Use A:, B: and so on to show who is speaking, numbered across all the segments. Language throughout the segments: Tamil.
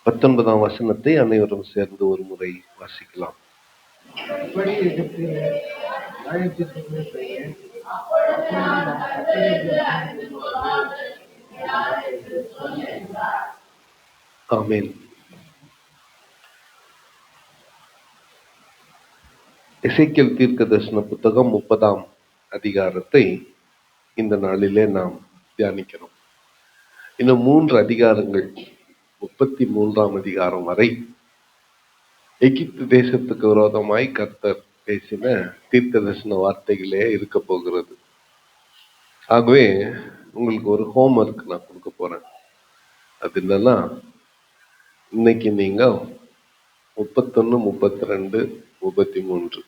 A: 19ஆம் வசனத்தை அனைவரும் சேர்ந்து ஒரு முறை வாசிக்கலாம். ஆமென். எசேக்கியேல் தீர்க்கதரிசன புத்தகம் 30ஆம் அதிகாரத்தை இந்த நாளிலே நாம் தியானிக்கிறோம். இன்னும் 3 அதிகாரங்கள் 33ஆம் அதிகாரம் வரை எகிப்து தேசத்துக்கு விரோதமாய் கர்த்தர் பேசின தீர்க்கதரிசன வார்த்தைகளே இருக்க போகிறது. ஆகவே உங்களுக்கு ஒரு ஹோம்வொர்க் நான் கொடுக்க போறேன். அது என்னன்னா, இன்னைக்கு நீங்க 31, 32, 33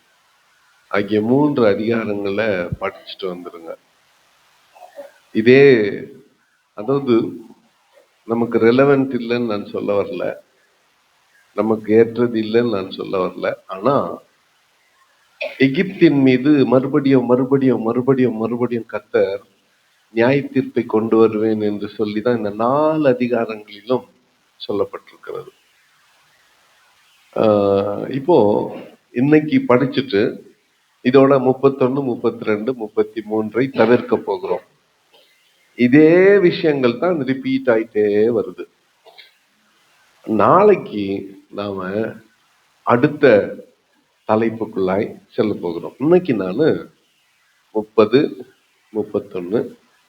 A: ஆகிய 3 அதிகாரங்களை படிச்சுட்டு வந்துருங்க. இதே அதாவது நமக்கு ரெலவென்ட் இல்லைன்னு நான் சொல்ல வரல, நமக்கு ஏற்றது இல்லைன்னு நான் சொல்ல வரல. ஆனா எகிப்தின் மீது மறுபடியும் மறுபடியும் மறுபடியும் மறுபடியும் கர்த்தர் நியாய தீர்ப்பை கொண்டு வருவேன் என்று சொல்லிதான் இந்த 4 அதிகாரங்களிலும் சொல்லப்பட்டிருக்கிறது. இப்போ இன்னைக்கு படிச்சுட்டு இதோட 31, 32, 33 தவிர்க்க போகிறோம். இதே விஷயங்கள் தான் ரிப்பீட் ஆயிட்டே வருது. நாளைக்கு நாம அடுத்த தலைப்புக்குள்ளாய் செல்ல போகிறோம். இன்னைக்கு நான் 30, 31,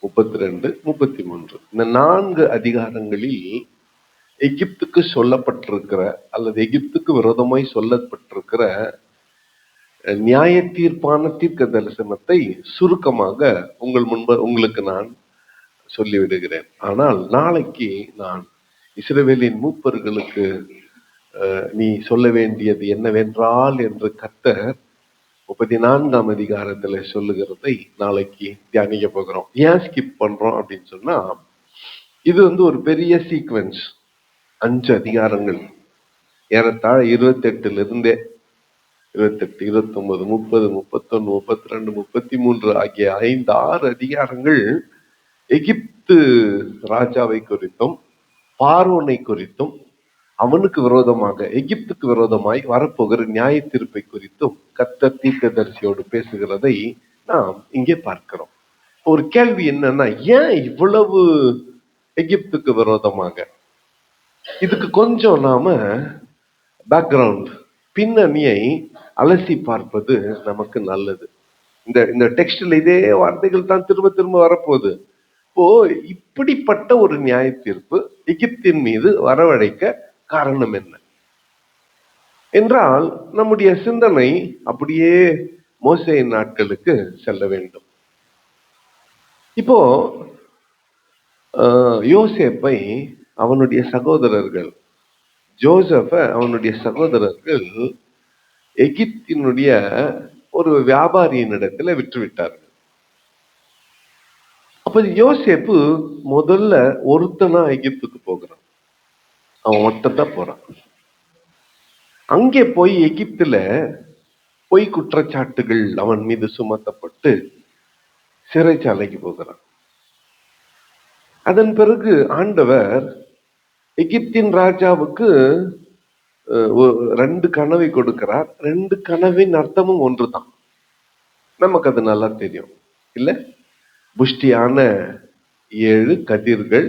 A: 32, 33 இந்த 4 அதிகாரங்களில் எகிப்துக்கு சொல்லப்பட்டிருக்கிற அல்லது எகிப்துக்கு விரோதமாய் சொல்லப்பட்டிருக்கிற நியாய தீர்ப்பான தீர்க்க தரிசனத்தை சுருக்கமாக உங்களுக்கு நான் சொல்லிவிடுகிறேன். ஆனால் நாளைக்கு நான் இஸ்ரவேலின் மூப்பர்களுக்கு நீ சொல்ல வேண்டியது என்னவென்றால் என்று கர்த்தர் 34ஆம் அதிகாரத்துல சொல்லுகிறதை நாளைக்கு தியானிக்க போகிறோம். ஏன் ஸ்கிப் பண்றோம் அப்படின்னு சொன்னா, இது ஒரு பெரிய சீக்வென்ஸ். 5 அதிகாரங்கள் ஏறத்தாழ 28 இருந்தே 28, 29, 30, 31, 32, 33 ஆகிய 5-6 அதிகாரங்கள் எகிப்து ராஜாவை குறித்தும் பார்வோனை குறித்தும் அவனுக்கு விரோதமாக எகிப்துக்கு விரோதமாய் வரப்போகிற நியாய தீர்ப்பை குறித்தும் கர்த்தர் தீர்க்கதரிசியோடு பேசுகிறதை நாம் இங்கே பார்க்கிறோம். ஒரு கேள்வி என்னன்னா, ஏன் இவ்வளவு எகிப்துக்கு விரோதமாக? இதுக்கு கொஞ்சம் நாம பேக்ரவுண்ட் பின்னணியை அலசி பார்ப்பது நமக்கு நல்லது. இந்த டெக்ஸ்ட்ல இதே வார்த்தைகள் தான் திரும்ப திரும்ப வரப்போகுது. இப்போ இப்படிப்பட்ட ஒரு நியாய தீர்ப்பு எகிப்தின் மீது வரவழைக்க காரணம் என்ன என்றால், நம்முடைய சிந்தனை அப்படியே மோசேயின் நாட்களுக்கு செல்ல வேண்டும். இப்போ யோசேப்பை அவனுடைய சகோதரர்கள், ஜோசப்ப அவனுடைய சகோதரர்கள் எகிப்தினுடைய ஒரு வியாபாரியின் இடத்துல விற்றுவிட்டார்கள். அப்ப யோசேப்பு முதல்ல ஒருத்தனா எகிப்துக்கு போகிறான். அவன் மட்டும்தான் போறான். அங்கே போய் எகிப்துல பொய் குற்றச்சாட்டுகள் அவன் மீது சுமத்தப்பட்டு சிறைச்சாலைக்கு போகிறான். அதன் பிறகு ஆண்டவர் எகிப்தின் ராஜாவுக்கு 2 கனவை கொடுக்கிறார். 2 கனவின் அர்த்தமும் ஒன்றுதான். நமக்கு அது நல்லா தெரியும் இல்ல? புஷ்டியான 7 கதிர்கள்,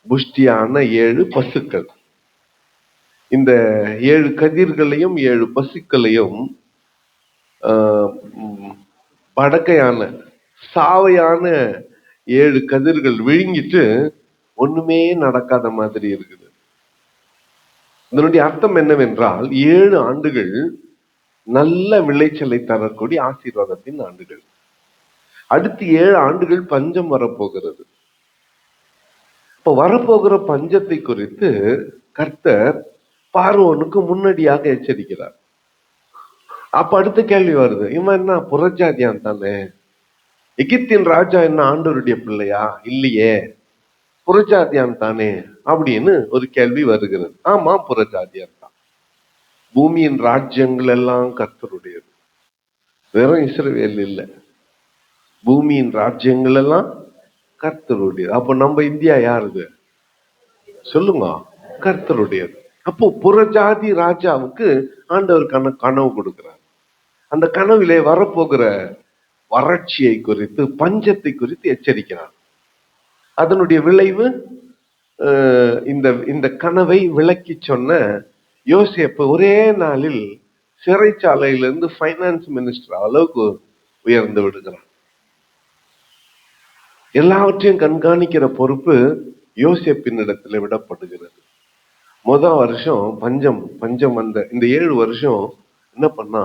A: புஷ்டியான 7 பசுக்கள். இந்த 7 கதிர்களையும் 7 பசுக்களையும் படக்கையான சாவையான 7 கதிர்கள் விழுங்கிட்டு ஒண்ணுமே நடக்காத மாதிரி இருக்குது. இதனுடைய அர்த்தம் என்னவென்றால் 7 ஆண்டுகள் நல்ல விளைச்சலை தரக்கூடிய ஆசீர்வாதத்தின் ஆண்டுகள். அடுத்து 7 ஆண்டுகள் பஞ்சம் வரப்போகிறது. இப்ப வரப்போகிற பஞ்சத்தை குறித்து கர்த்தர் பார்வோனுக்கு முன்னடியாக எச்சரிக்கிறார். அப்ப அடுத்த கேள்வி வருது, இவன் என்ன புறஜாதியான் தானே? எகிப்தின் ராஜா என்ன ஆண்டவருடைய பிள்ளையா? இல்லையே, புறஜாதியான் தானே அப்படின்னு ஒரு கேள்வி வருகிறது. ஆமா, புறஜாதியான் தான். பூமியின் ராஜ்யங்கள் எல்லாம் கர்த்தருடையது, வெறும் இஸ்ரவேல் இல்லை. பூமியின் ராஜ்யங்கள் எல்லாம் கர்த்தருடையது. அப்ப நம்ம இந்தியா யாருது சொல்லுங்க? கர்த்தருடையது. அப்போ புறஜாதி ராஜாவுக்கு ஆண்டவர் கனவு கொடுக்கிறார். அந்த கனவிலே வரப்போகிற வறட்சியை குறித்து, பஞ்சத்தை குறித்து எச்சரிக்கிறார். அதனுடைய விளைவு இந்த இந்த கனவை விளக்கி சொன்ன யோசேப்பு ஒரே நாளில் சிறைச்சாலையிலிருந்து ஃபைனான்ஸ் மினிஸ்டர் அளவுக்கு உயர்ந்து விடுகிறார். எல்லாவற்றையும் கண்காணிக்கிற பொறுப்பு யோசேப்பினிடத்தில் விடப்படுகிறது. வருஷம் பஞ்சம் வந்த இந்த 7 வருஷம் என்ன பண்ணா,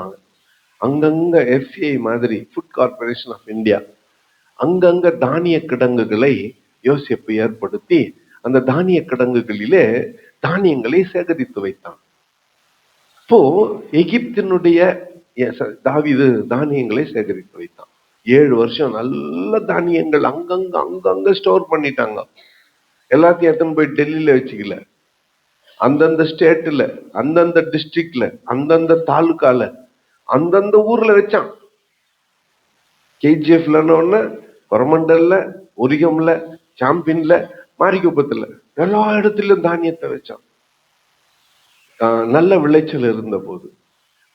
A: அங்கங்க FCI மாதிரி ஃபுட் கார்பரேஷன் ஆஃப் இந்தியா அங்கங்க தானிய கிடங்குகளை யோசேப்பு ஏற்படுத்தி அந்த தானிய கிடங்குகளிலே தானியங்களை சேகரித்து வைத்தான். இப்போ எகிப்தினுடைய தாவீது தானியங்களை சேகரித்து வைத்தான். 7 வருஷம் நல்ல தானியங்கள் அங்கங்க ஸ்டோர் பண்ணிட்டாங்க. எல்லாத்தையும் எடுத்துன்னு போய் டெல்லியில வச்சுக்கல, அந்தந்த ஸ்டேட்ல, அந்தந்த டிஸ்ட்ரிக்ட்ல, அந்தந்த தாலுக்கால, அந்தந்த ஊர்ல வச்சான். KGFல ஒண்ணு, கொரமண்டல்ல, உரிகம்ல, சாம்பியன்ல, மாரிகுப்பத்துல எல்லா இடத்திலும் தானியத்தை வச்சான். நல்ல விளைச்சல் இருந்த போது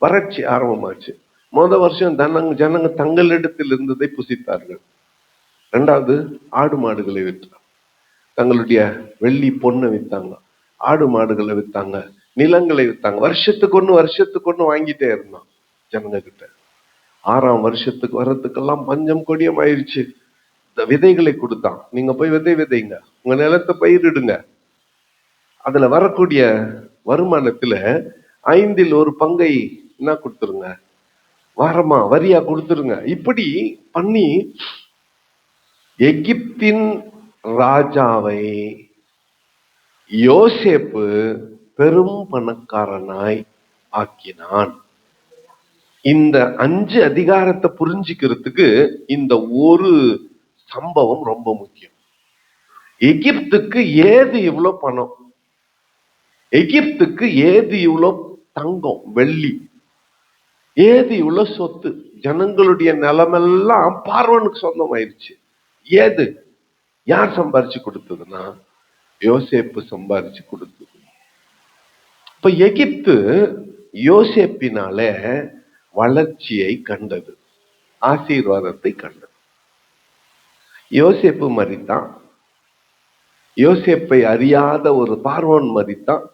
A: வறட்சி ஆரம்பமாச்சு. வருஷம் ஜனங்க தங்களிடத்தில் இருந்ததை புசித்தார்கள். 2வது ஆடு மாடுகளை விற்றாங்க. தங்களுடைய வெள்ளி பொண்ணை வித்தாங்க, ஆடு மாடுகளை வித்தாங்க, நிலங்களை வித்தாங்க. வருஷத்துக்கு ஒண்ணு வாங்கிட்டே இருந்தான் ஜனங்க கிட்ட. 6ஆம் வருஷத்துக்கு வர்றதுக்கெல்லாம் பஞ்சம் கொடியம் ஆயிடுச்சு. விதைகளை கொடுத்தான். நீங்க போய் விதைங்க, உங்க நிலத்தை பயிரிடுங்க. அதுல வரக்கூடிய வருமானத்துல 5ல் 1 பங்கை என்ன கொடுத்துருங்க, வரியா கொடுத்துருங்க. இப்படி பண்ணி எகிப்தின் ராஜாவை யோசேப்பு பெரும் பணக்காரனாய் ஆக்கினான். இந்த 5 அதிகாரத்தை புரிஞ்சுக்கிறதுக்கு இந்த ஒரு சம்பவம் ரொம்ப முக்கியம். எகிப்துக்கு ஏது இவ்வளவு பணம், எகிப்துக்கு ஏது இவ்வளவு தங்கம் வெள்ளி, ஏது இவ்வளவு சொத்து, ஜனங்களுடைய நிலமெல்லாம் பார்வனுக்கு சொந்தம் ஆயிடுச்சு. ஏது யார் சம்பாரிச்சு கொடுத்ததுன்னா யோசேப்பு சம்பாரிச்சு கொடுத்தது. இப்ப எகிப்து யோசேப்பினால வளர்ச்சியை கண்டது, ஆசீர்வாதத்தை கண்டது. யோசேப்பு மரித்தான். யோசேப்பை அறியாத ஒரு பார்வோன் மரித்தான்.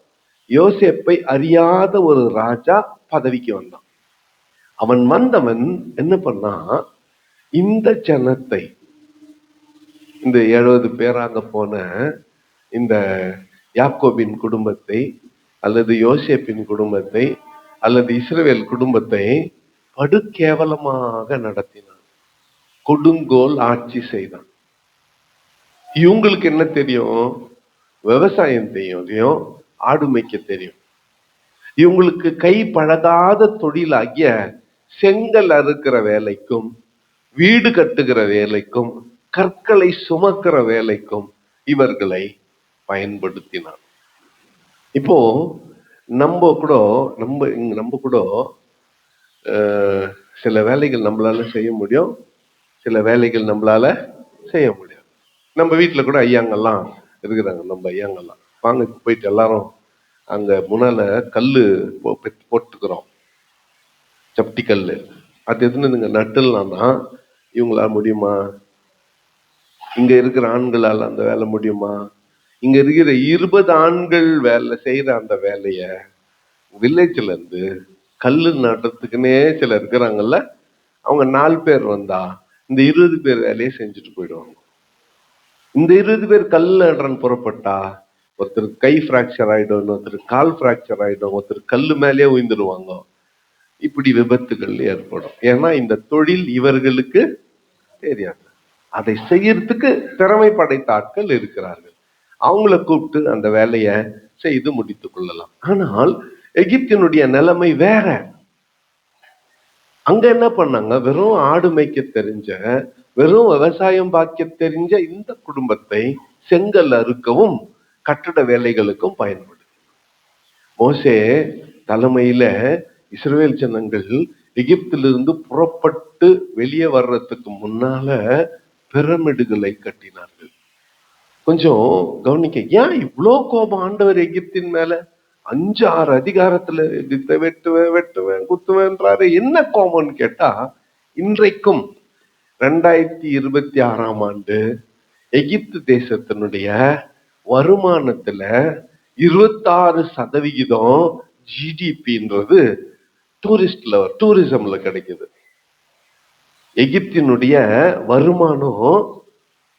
A: யோசேப்பை அறியாத ஒரு ராஜா பதவிக்கு வந்தான். அவன் வந்தவன் என்ன பண்ணா, இந்த ஜனத்தை, இந்த 70 பேராக போன இந்த யாக்கோபின் குடும்பத்தை அல்லது யோசேப்பின் குடும்பத்தை அல்லது இஸ்ரவேல் குடும்பத்தை படு கேவலமாக நடத்தினான். கொடுங்கோல் ஆட்சி செய்தான். இவங்களுக்கு என்ன தெரியும்? விவசாயம் தெரியும், ஆடு மேய்க்க தெரியும். இவங்களுக்கு கை பழகாத தொழிலாகிய செங்கல் அறுக்கிற வேலைக்கும், வீடு கட்டுகிற வேலைக்கும், கற்களை சுமக்கிற வேலைக்கும் இவர்களை பயன்படுத்தினார். இப்போ நம்ம கூட சில வேலைகள் நம்மளால செய்ய முடியும், சில வேலைகள் நம்மளால செய்ய முடியாது. நம்ம வீட்டுல கூட ஐயாங்கெல்லாம் இருக்கிறாங்க. நம்ம ஐயாங்கெல்லாம் வாங்க போயிட்டு எல்லாரும் அங்க முன்னால கல்லு போட்டுக்கிறோம், சப்டி கல்லு. அது எதுன்னு நட்டுலாம்னா இவங்களால முடியுமா? இங்க இருக்கிற ஆண்களால் அந்த வேலை முடியுமா? இங்க இருக்கிற 20 ஆண்கள் வேலை செய்யற அந்த வேலைய வில்லேஜ்ல இருந்து கல்லு நட்டுறதுக்குன்னே சில இருக்கிறாங்கல்ல, அவங்க 4 பேர் வந்தா இந்த 20 பேர் வேலையை செஞ்சுட்டு போயிடுவாங்க. இந்த 20 பேர் கல் நடுறன்னு புறப்பட்டா ஒருத்தர் கை ஃப்ராக்சர் ஆயிடும், ஒருத்தர் கால் ஃப்ராக்சர் ஆயிடும், ஒருத்தர் கல்லு மேலேயே உயிர்ந்துருவாங்க. இப்படி விபத்துகள் ஏற்படும். ஏன்னா இந்த தொழில் இவர்களுக்கு தெரியாது. அதை செய்யறதுக்கு திறமை படைத்த ஆட்கள் இருக்கிறார்கள். அவங்கள கூப்பிட்டு அந்த வேலையை செய்து முடித்துக் கொள்ளலாம். ஆனால் எகிப்தினுடைய நிலைமை வேற. அங்க என்ன பண்ணாங்க? வெறும் ஆடு மேய்க்க தெரிஞ்ச, வெறும் விவசாயம் பார்க்க தெரிஞ்ச இந்த குடும்பத்தை செங்கல் அறுக்கவும் கட்டட வேலைகளுக்கும் பயன்படுது. மோசே தலைமையில இஸ்ரவேல் ஜனங்கள் எகிப்திலிருந்து புறப்பட்டு வெளியே வர்றதுக்கு முன்னால பிரமிடுகளை கட்டினார்கள். கொஞ்சம் கவனிக்க. ஏன் இவ்வளோ கோபம் ஆண்டவர் எகிப்தின் மேல? 5-6 அதிகாரத்துல எகிப்தை வெட்டுவேன் வெட்டுவேன் குத்துவேன்றாரு. என்ன கோபம்னு கேட்டா, இன்றைக்கும் 2026ஆம் ஆண்டு எகிப்து தேசத்தினுடைய வருமானத்துல 26% ஜிடிபின்றது டூரிசம்ல கிடைக்குது. எகிப்தினுடைய வருமானம்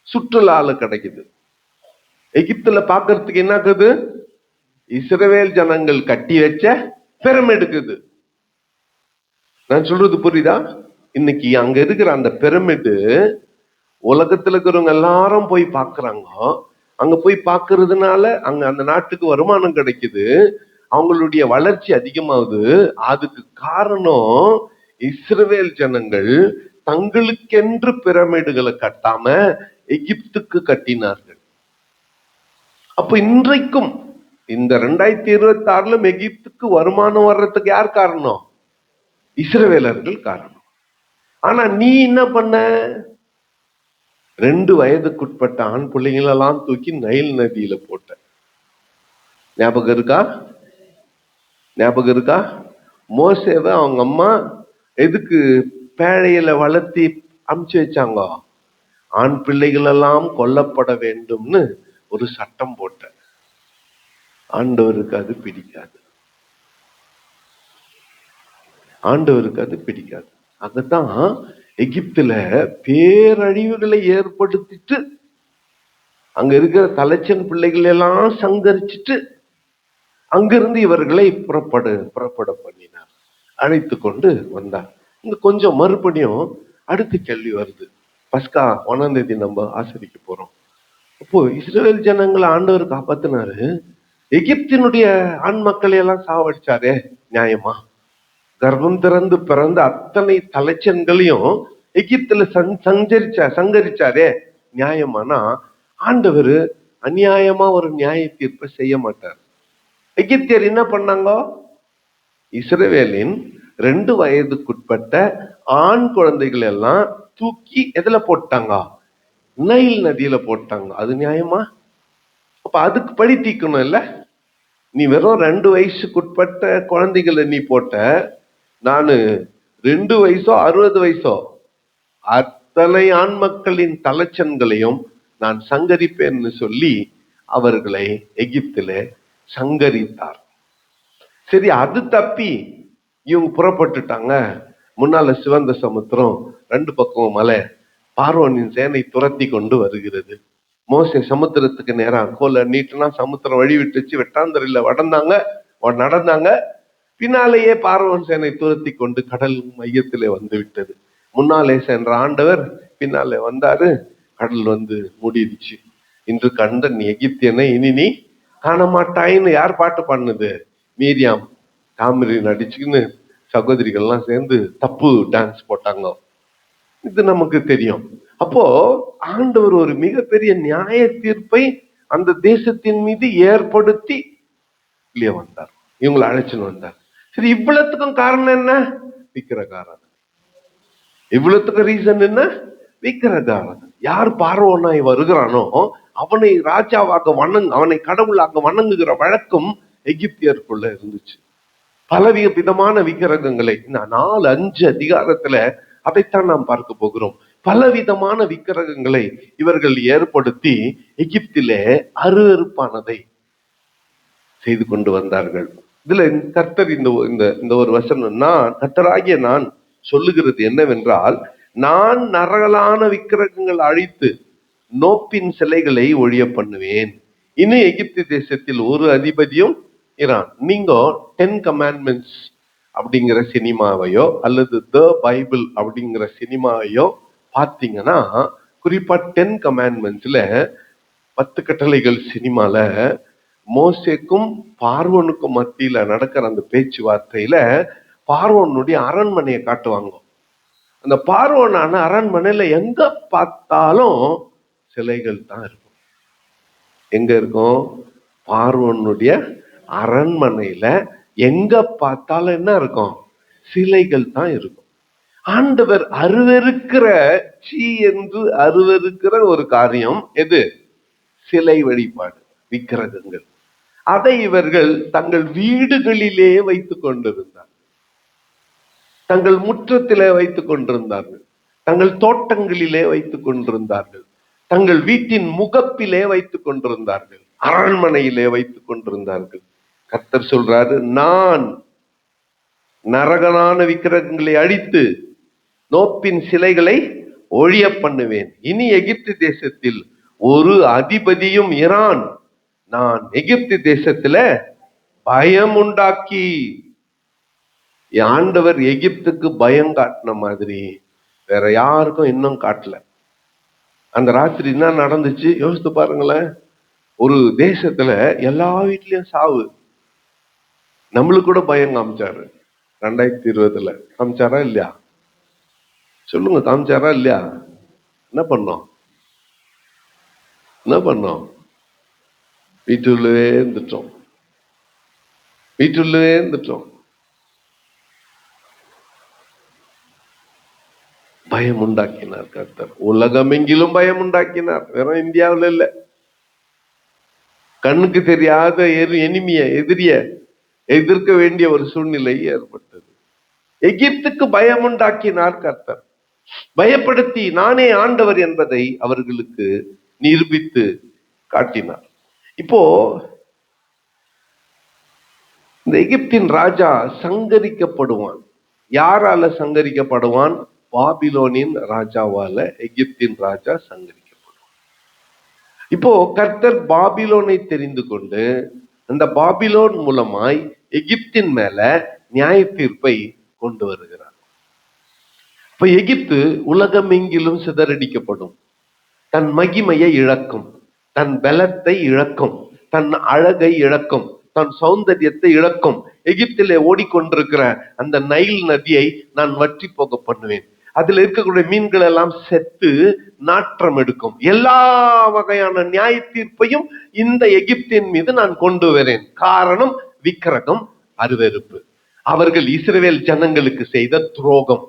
A: சுற்றுலால கிடைக்குது. எகிப்துல பாக்குறதுக்கு என்ன இருக்குது? இஸ்ரவேல் ஜனங்கள் கட்டி வச்ச பிரமிட் இருக்குது. நான் சொல்றது புரியுதா? இன்னைக்கு அங்க இருக்கிற அந்த பிரமிடு உலகத்துல இருக்கிறவங்க எல்லாரும் போய் பாக்குறாங்க. அங்க போய் பாக்குறதுனால அங்க அந்த நாட்டுக்கு வருமானம் கிடைக்குது, அவங்களுடைய வளர்ச்சி அதிகமாகுது. அதுக்கு காரணம் இஸ்ரவேல் ஜனங்கள் தங்களுக்கென்று பிரமிடுகளை கட்டாம எகிப்துக்கு கட்டினார்கள். அப்ப இன்றைக்கும் இந்த 2026 எகிப்துக்கு வருமானம் வர்றதுக்கு யார் காரணம்? இஸ்ரவேலர்கள் காரணம். ஆனா நீ என்ன பண்ண? 2 வயதுக்குட்பட்ட ஆண் பிள்ளைங்களெல்லாம் தூக்கி நைல் நதியில போட்ட. ஞாபகம் இருக்கா? ஞாபகம் இருக்கா? மோசேவை அவங்க அம்மா எதுக்கு பேழையில வளர்த்தி அமுச்சு வச்சாங்க? ஆண் பிள்ளைகள் எல்லாம் கொல்லப்பட வேண்டும்னு ஒரு சட்டம் போட்ட. ஆண்டவருக்கு அது பிடிக்காது. ஆண்டவருக்கு அது பிடிக்காது. அதுதான் எகிப்துல பேரழிவுகளை ஏற்படுத்திட்டு அங்க இருக்கிற தலைச்சன் பிள்ளைகள் எல்லாம் சங்கரிச்சுட்டு அங்கிருந்து இவர்களை புறப்பட பண்ணினார், அழைத்து கொண்டு வந்தார். இங்க கொஞ்சம் மறுபடியும் அடுத்த கேள்வி வருது. பஸ்கா 1ஆம் தேதி நம்ம ஆசரிக்க போறோம். அப்போ இஸ்ரேல் ஜனங்களை ஆண்டவர் காப்பாத்தினாரு, எகிப்தினுடைய ஆண் மக்களை எல்லாம் சாவடிச்சாரே, நியாயமா? கர்ப்பம் திறந்து பிறந்த அத்தனை தலைச்சன்களையும் எகிப்துல சங்கரிச்சாரே, நியாயமானா? ஆண்டவர் அநியாயமா ஒரு நியாய தீர்ப்பை செய்ய மாட்டார். எகிப்தியர் என்ன பண்ணாங்க? இஸ்ரவேலின் 2 வயதுக்குட்பட்ட ஆண் குழந்தைகள் எல்லாம் தூக்கி எதுல போட்டாங்க? நைல் நதியில போட்டாங்க. அது நியாயமா? அப்ப அதுக்கு பழி தீக்கணும் இல்ல? நீ வெறும் 2 வயசுக்குட்பட்ட குழந்தைகளை நீ போட்ட, நானு 2 வயசோ 60 வயசோ அத்தனை ஆண் மக்களின் தலைச்சன்களையும் நான் சங்கரிப்பேன்னு சொல்லி அவர்களை எகிப்தில சங்கரித்தார். சரி, அது தப்பி இவங்க புறப்பட்டுட்டாங்க. முன்னால சிவந்த சமுத்திரம், 2 பக்கமும் மலை, பார்வோனின் சேனை துரத்தி கொண்டு வருகிறது. மோசே சமுத்திரத்துக்கு நேரா கோல நீட்டுனா சமுத்திரம் வழி விட்டுச்சு, வெட்டாந்தரையில நடந்தாங்க. பின்னாலேயே பார்வோன் சேனை துரத்தி கொண்டு கடல் மையத்திலே வந்து விட்டது. முன்னாலே சென்ற ஆண்டவர் பின்னாலே வந்தாரு, கடல் வந்து மூடிடுச்சு. இன்று கண்ட நீ எகிப்தியனை இனி நீ காண மாட்டாயின்னு யார் பாட்டு பாடுனது? மீரியாம் தாமிரி நடிச்சுன்னு சகோதரிகள்லாம் சேர்ந்து தப்பு டான்ஸ் போட்டாங்க. இது நமக்கு தெரியும். அப்போ ஆண்டவர் ஒரு மிகப்பெரிய நியாய தீர்ப்பை அந்த தேசத்தின் மீது ஏற்படுத்தி இல்லையா வந்தார், இவங்களை அழைச்சுன்னு வந்தார். சரி, இவ்வளவுக்கும் காரணம் என்ன? விக்கிரகாராதனை. இவ்வளவுக்கு ரீசன் என்ன? விக்கிரகாராதனை. யார் பார்வோனாய் வருகிறானோ அவனை ராஜாவாக அவனை கடவுளாக வணங்குகிற வழக்கம் எகிப்தியருக்குள்ள இருந்துச்சு. பல விதமான விக்கிரகங்களை 4-5 அதிகாரத்துல அதைத்தான் நாம் பார்க்க போகிறோம். பலவிதமான விக்கிரகங்களை இவர்கள் ஏற்படுத்தி எகிப்திலே அருவருப்பானதை செய்து கொண்டு வந்தார்கள். இதுல கர்த்தர் இந்த ஒரு வசனம், கர்த்தராகிய நான் சொல்லுகிறது என்னவென்றால், நான் நரகலான விக்கிரகங்கள் அழித்து நோப்பின் சிலைகளை ஒழிய பண்ணுவேன். இனி எகிப்து தேசத்தில் ஒரு அதிபதியும் இரான். நீங்க 10 கமாண்ட்மெண்ட்ஸ் அப்படிங்கிற சினிமாவையோ அல்லது த பைபிள் அப்படிங்கிற சினிமாவையோ பார்த்தீங்கன்னா, குறிப்பா 10 கமாண்ட்மெண்ட்ஸ்ல 10 கட்டளைகள் சினிமால மோசேக்கும் பார்வோனுக்கும் மத்தியில நடக்கிற அந்த பேச்சுவார்த்தையில பார்வோனுடைய அரண்மனையை காட்டுவாங்க. அந்த பார்வோனான அரண்மனையில எங்க பார்த்தாலும் சிலைகள் தான் இருக்கும். எங்க இருக்கும்? பார்வோனுடைய அரண்மனையில எங்க பார்த்தாலும் என்ன இருக்கும்? சிலைகள் தான் இருக்கும். ஆண்டவர் அருவருக்கிற என்று அருவருக்கிற ஒரு காரியம் எது? சிலை வழிபாடு, விக்கிரகங்கள். அதை இவர்கள் தங்கள் வீடுகளிலே வைத்துக் கொண்டிருந்தார், தங்கள் முற்றத்திலே வைத்துக் கொண்டிருந்தார்கள், தங்கள் தோட்டங்களிலே வைத்துக் கொண்டிருந்தார்கள், தங்கள் வீட்டின் முகப்பிலே வைத்துக் கொண்டிருந்தார்கள், அரண்மனையிலே வைத்துக் கொண்டிருந்தார்கள். கர்த்தர் சொல்றாரு, நான் நரகலான விக்கிரகங்களை அழித்து நோப்பின் சிலைகளை ஒழிய பண்ணுவேன். இனி எகிப்து தேசத்தில் ஒரு அதிபதியும் இரான். நான் எகிப்து தேசத்துல பயம் உண்டாக்கி, ஆண்டவர் எகிப்துக்கு பயம் காட்டின மாதிரி வேற யாருக்கும் இன்னும் காட்டல. அந்த ராத்திரி என்ன நடந்துச்சு யோசித்து பாருங்களேன். ஒரு தேசத்துல எல்லா வீட்லயும் சாவு. நம்மளுக்கு கூட பயம் காமிச்சாரு 2020 காமிச்சாரா இல்லையா? சொல்லுங்க, காமிச்சாரா இல்லையா? என்ன பண்ணோம்? வீட்டுள்ளே இருந்துட்டோம், வீட்டுள்ளே இருந்துட்டோம். பயம் உண்டாக்கினார் கர்த்தர். உலகமெங்கிலும் பயம் உண்டாக்கினார், வெறும் இந்தியாவில் இல்ல. கண்ணுக்கு தெரியாத எதிரிய எதிர்க்க வேண்டிய ஒரு சூழ்நிலை ஏற்பட்டது. எகிப்துக்கு பயம் உண்டாக்கினார் கர்த்தர். பயப்படுத்தி நானே ஆண்டவர் என்பதை அவர்களுக்கு நிரூபித்து காட்டினார். இப்போ இந்த எகிப்தின் ராஜா சங்கரிக்கப்படுவான். யாரால சங்கரிக்கப்படுவான்? பாபிலோனின் ராஜாவால எகிப்தின் ராஜா சங்கரிக்கப்படுவான். இப்போ கர்த்தர் பாபிலோனை தெரிந்து கொண்டு அந்த பாபிலோன் மூலமாய் எகிப்தின் மேல நியாய தீர்ப்பை கொண்டு வருகிறார். இப்ப எகிப்து உலகம் எங்கிலும் சிதறடிக்கப்படும், தன் மகிமையை இழக்கும், தன் பலத்தை இழக்கும், தன் அழகை இழக்கும், தன் சௌந்தரியத்தை இழக்கும். எகிப்திலே ஓடிக்கொண்டிருக்கிற அந்த நைல் நதியை நான் வற்றி போக பண்ணுவேன். அதுல இருக்கக்கூடிய மீன்கள் எல்லாம் செத்து நாற்றம் எடுக்கும். எல்லா வகையான நியாய தீர்ப்பையும் இந்த எகிப்தின் மீது நான் கொண்டு வரேன். காரணம் விக்கிரகம், அருவருப்பு. அவர்கள் இஸ்ரவேல் ஜனங்களுக்கு செய்த துரோகம்,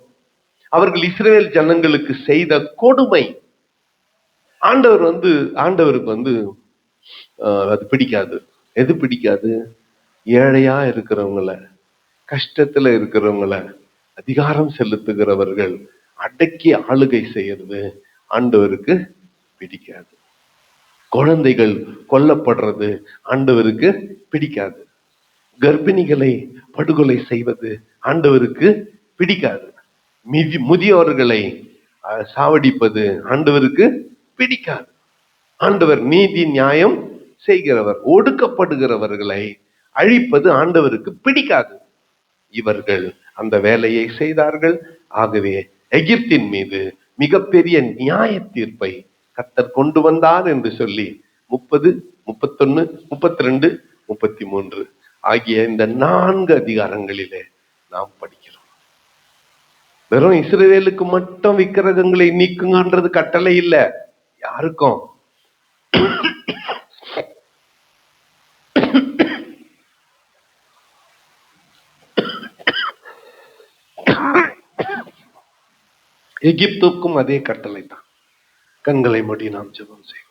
A: அவர்கள் இஸ்ரவேல் ஜனங்களுக்கு செய்த கொடுமை. ஆண்டவருக்கு அது பிடிக்காது. எது பிடிக்காது? ஏழையா இருக்கிறவங்கள, கஷ்டத்துல இருக்கிறவங்கள, அதிகாரம் செலுத்துகிறவர்கள் அடக்கி ஆளுகை செய்யறது ஆண்டவருக்கு பிடிக்காது. குழந்தைகள் கொல்லப்படுறது ஆண்டவருக்கு பிடிக்காது. கர்ப்பிணிகளை படுகொலை செய்வது ஆண்டவருக்கு பிடிக்காது. முதியோர்களை சாவடிப்பது ஆண்டவருக்கு பிடிக்காது. ஆண்டவர் நீதி நியாயம் செய்கிறவர். ஒடுக்கப்படுகிறவர்களை அழிப்பது ஆண்டவருக்கு பிடிக்காது. இவர்கள் அந்த வேலையை செய்தார்கள். ஆகவே எகிப்தின் மீது மிகப்பெரிய நியாய தீர்ப்பை கர்த்தர் கொண்டு வந்தார் என்று சொல்லி 30, 31, 32, 33 ஆகிய இந்த 4 அதிகாரங்களிலே நாம் படிக்கிறோம். வெறும் இஸ்ரவேலுக்கு மட்டும் விக்கிரகங்களை நீக்குங்கன்றது கட்டளை இல்லை, யாருக்கும். எகிப்துக்கும் அதே கட்டளை தான். கண்களை மூடி நாம் ஜெபம் செய்வோம்.